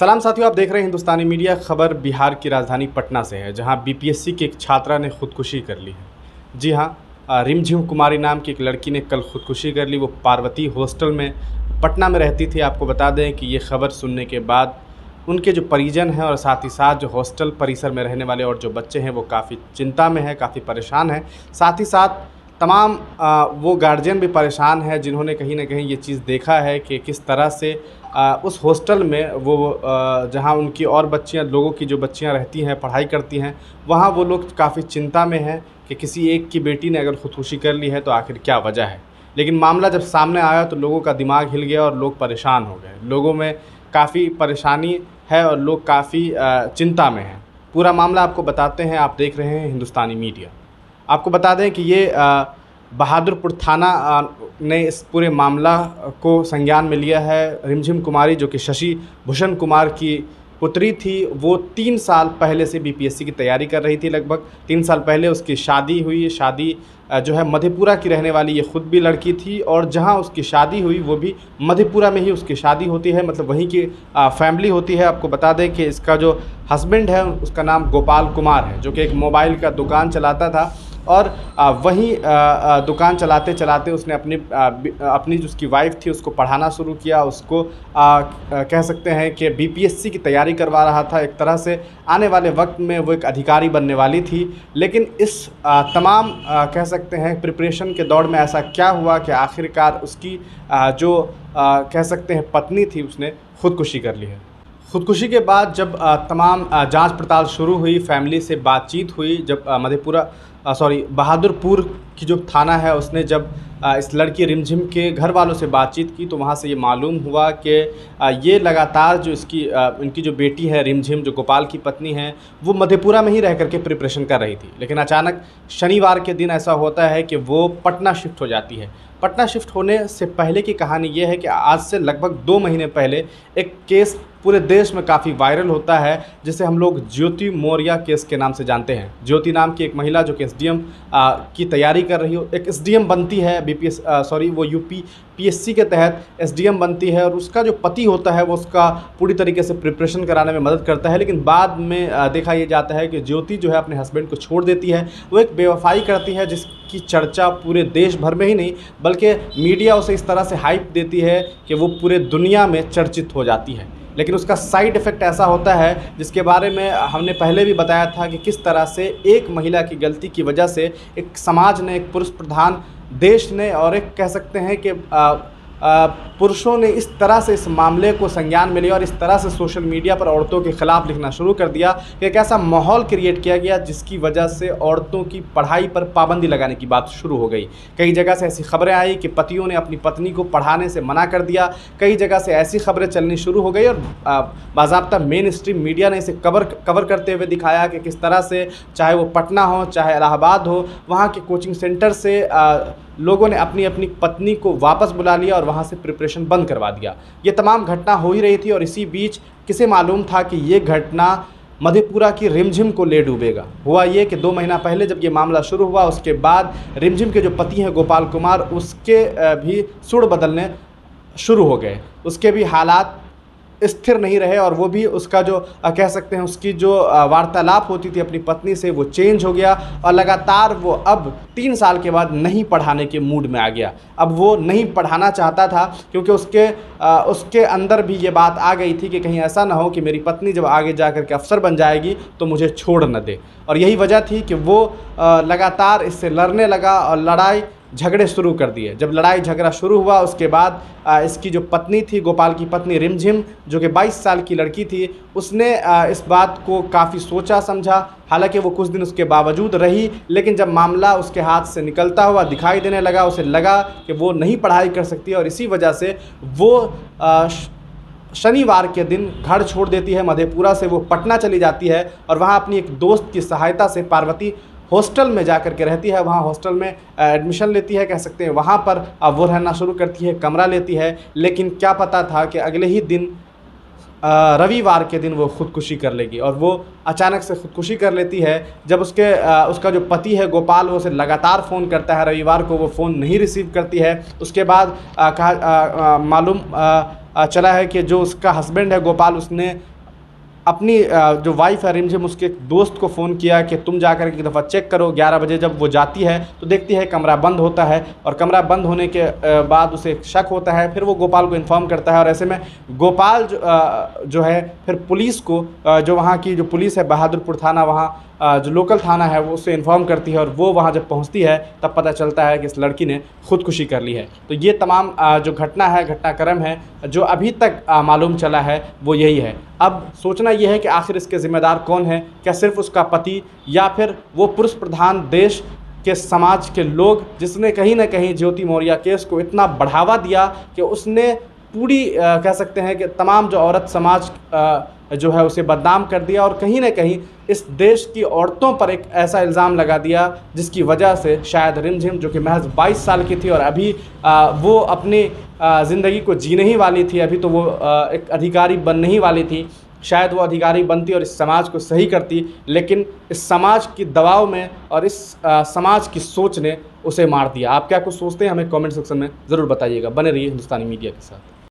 सलाम साथियों, आप देख रहे हैं हिंदुस्तानी मीडिया। खबर बिहार की राजधानी पटना से है, जहां बीपीएससी की एक छात्रा ने खुदकुशी कर ली है। जी हां, रिमझिम कुमारी नाम की एक लड़की ने कल खुदकुशी कर ली। वो पार्वती हॉस्टल में पटना में रहती थी। आपको बता दें कि ये खबर सुनने के बाद उनके जो परिजन हैं और साथ ही साथ जो हॉस्टल परिसर में रहने वाले और जो बच्चे हैं वो काफ़ी चिंता में हैं, काफ़ी परेशान हैं। साथ ही साथ तमाम वो गार्जियन भी परेशान हैं जिन्होंने कहीं न कहीं ये चीज़ देखा है कि किस तरह से उस हॉस्टल में वो जहाँ उनकी और बच्चियाँ, लोगों की जो बच्चियाँ रहती हैं, पढ़ाई करती हैं, वहाँ वो लोग काफ़ी चिंता में हैं कि किसी एक की बेटी ने अगर खुदकुशी कर ली है तो आखिर क्या वजह है। लेकिन मामला जब सामने आया तो लोगों का दिमाग हिल गया और लोग परेशान हो गए। लोगों में काफ़ी परेशानी है और लोग काफ़ी चिंता में हैं। पूरा मामला आपको बताते हैं, आप देख रहे हैं हिंदुस्तानी मीडिया। आपको बता दें कि ये बहादुरपुर थाना ने इस पूरे मामला को संज्ञान में लिया है। रिमझिम कुमारी जो कि शशि भूषण कुमार की पुत्री थी, वो 3 साल पहले से बीपीएससी की तैयारी कर रही थी। लगभग 3 साल पहले उसकी शादी हुई। शादी जो है मधेपुरा की रहने वाली ये ख़ुद भी लड़की थी और जहाँ उसकी शादी हुई वो भी मधेपुरा में ही उसकी शादी होती है, मतलब वहीं की फैमिली होती है। आपको बता दें कि इसका जो हस्बैंड है उसका नाम गोपाल कुमार है, जो कि एक मोबाइल का दुकान चलाता था और वहीं दुकान चलाते चलाते उसने अपनी जो उसकी वाइफ थी उसको पढ़ाना शुरू किया। उसको कह सकते हैं कि बीपीएससी की तैयारी करवा रहा था। एक तरह से आने वाले वक्त में वो एक अधिकारी बनने वाली थी। लेकिन इस तमाम कह सकते हैं प्रिपरेशन के दौर में ऐसा क्या हुआ कि आखिरकार उसकी जो कह सकते हैं पत्नी थी, उसने खुदकुशी कर ली है। खुदकुशी के बाद जब तमाम जांच पड़ताल शुरू हुई, फैमिली से बातचीत हुई, जब बहादुरपुर की जो थाना है उसने जब इस लड़की रिमझिम के घर वालों से बातचीत की तो वहाँ से ये मालूम हुआ कि ये लगातार जो इनकी जो बेटी है रिमझिम, जो गोपाल की पत्नी है, वो मधेपुरा में ही रह करके प्रिपरेशन कर रही थी। लेकिन अचानक शनिवार के दिन ऐसा होता है कि वो पटना शिफ्ट हो जाती है। पटना शिफ्ट होने से पहले की कहानी ये है कि आज से लगभग 2 महीने पहले एक केस पूरे देश में काफ़ी वायरल होता है, जिसे हम लोग ज्योति मौर्या केस के नाम से जानते हैं। ज्योति नाम की एक महिला जो कि एसडीएम की तैयारी कर रही हो, एक एसडीएम बनती है वो यूपीएससी के तहत एसडीएम बनती है और उसका जो पति होता है वो उसका पूरी तरीके से प्रिपरेशन कराने में मदद करता है। लेकिन बाद में देखा ये जाता है कि ज्योति जो है अपने हस्बैंड को छोड़ देती है। वो एक बेवफाई करती है जिसकी चर्चा पूरे देश भर में ही नहीं बल्कि मीडिया उसे इस तरह से हाइप देती है कि वो पूरे दुनिया में चर्चित हो जाती है। लेकिन उसका साइड इफ़ेक्ट ऐसा होता है जिसके बारे में हमने पहले भी बताया था कि किस तरह से एक महिला की गलती की वजह से एक समाज ने, एक पुरुष प्रधान देश ने और एक कह सकते हैं कि पुरुषों ने इस तरह से इस मामले को संज्ञान में लिया और इस तरह से सोशल मीडिया पर औरतों के ख़िलाफ़ लिखना शुरू कर दिया कि एक ऐसा माहौल क्रिएट किया गया जिसकी वजह से औरतों की पढ़ाई पर पाबंदी लगाने की बात शुरू हो गई। कई जगह से ऐसी खबरें आई कि पतियों ने अपनी पत्नी को पढ़ाने से मना कर दिया। कई जगह से ऐसी खबरें चलनी शुरू हो गई और बाज़ाब्ता मेन स्ट्रीम मीडिया ने इसे कवर करते हुए दिखाया कि किस तरह से, चाहे वो पटना हो चाहे इलाहाबाद हो, वहाँ के कोचिंग सेंटर से लोगों ने अपनी अपनी पत्नी को वापस बुला लिया और वहाँ से प्रिपरेशन बंद करवा दिया। ये तमाम घटना हो ही रही थी और इसी बीच किसे मालूम था कि ये घटना मधेपुरा की रिमझिम को ले डूबेगा। हुआ ये कि 2 महीना पहले जब ये मामला शुरू हुआ उसके बाद रिमझिम के जो पति हैं गोपाल कुमार, उसके भी सुर बदलने शुरू हो गए। उसके भी हालात स्थिर नहीं रहे और वो भी उसका जो कह सकते हैं उसकी जो वार्तालाप होती थी अपनी पत्नी से वो चेंज हो गया और लगातार वो अब 3 साल के बाद नहीं पढ़ाने के मूड में आ गया। अब वो नहीं पढ़ाना चाहता था क्योंकि उसके अंदर भी ये बात आ गई थी कि कहीं ऐसा ना हो कि मेरी पत्नी जब आगे जा कर के अफसर बन जाएगी तो मुझे छोड़ न दे। और यही वजह थी कि वो लगातार इससे लड़ने लगा और लड़ाई झगड़े शुरू कर दिए। जब लड़ाई झगड़ा शुरू हुआ उसके बाद इसकी जो पत्नी थी, गोपाल की पत्नी रिमझिम, जो कि 22 साल की लड़की थी, उसने इस बात को काफ़ी सोचा समझा। हालांकि वो कुछ दिन उसके बावजूद रही, लेकिन जब मामला उसके हाथ से निकलता हुआ दिखाई देने लगा, उसे लगा कि वो नहीं पढ़ाई कर सकती और इसी वजह से वो शनिवार के दिन घर छोड़ देती है। मधेपुरा से वो पटना चली जाती है और वहाँ अपनी एक दोस्त की सहायता से पार्वती हॉस्टल में जा कर के रहती है। वहाँ हॉस्टल में एडमिशन लेती है, कह सकते हैं वहाँ पर वो रहना शुरू करती है, कमरा लेती है। लेकिन क्या पता था कि अगले ही दिन रविवार के दिन वो खुदकुशी कर लेगी और वो अचानक से खुदकुशी कर लेती है। जब उसका जो पति है गोपाल, वो उसे लगातार फ़ोन करता है, रविवार को वो फ़ोन नहीं रिसीव करती है। उसके बाद मालूम चला है कि जो उसका हस्बैंड है गोपाल, उसने अपनी जो वाइफ़ है रिमझिम, उसके एक दोस्त को फ़ोन किया कि तुम जाकर एक दफ़ा चेक करो। 11 बजे जब वो जाती है तो देखती है कमरा बंद होता है, और कमरा बंद होने के बाद उसे एक शक होता है। फिर वो गोपाल को इन्फॉर्म करता है, और ऐसे में गोपाल जो है फिर पुलिस को, जो वहाँ की जो पुलिस है बहादुरपुर थाना, वहाँ जो लोकल थाना है वो उससे इन्फॉर्म करती है, और वो वहाँ जब पहुँचती है तब पता चलता है कि इस लड़की ने खुदकुशी कर ली है। तो ये तमाम जो घटना है, घटनाक्रम है, जो अभी तक मालूम चला है वो यही है। अब सोचना ये है कि आखिर इसके ज़िम्मेदार कौन है? क्या सिर्फ़ उसका पति, या फिर वो पुरुष प्रधान देश के समाज के लोग, जिसने कहीं न कहीं ज्योति मौर्य केस को इतना बढ़ावा दिया कि उसने पूरी कह सकते हैं कि तमाम जो औरत समाज जो है उसे बदनाम कर दिया, और कहीं न कहीं इस देश की औरतों पर एक ऐसा इल्ज़ाम लगा दिया जिसकी वजह से शायद रिमझिम, जो कि महज़ 22 साल की थी और अभी वो अपनी ज़िंदगी को जीने ही वाली थी, अभी तो वो एक अधिकारी बनने ही वाली थी। शायद वो अधिकारी बनती और इस समाज को सही करती, लेकिन इस समाज की दबाव में और इस समाज की सोच ने उसे मार दिया। आप क्या कुछ सोचते हैं? हमें कमेंट सेक्शन में ज़रूर बताइएगा। बने रहिए हिंदुस्तानी मीडिया के साथ।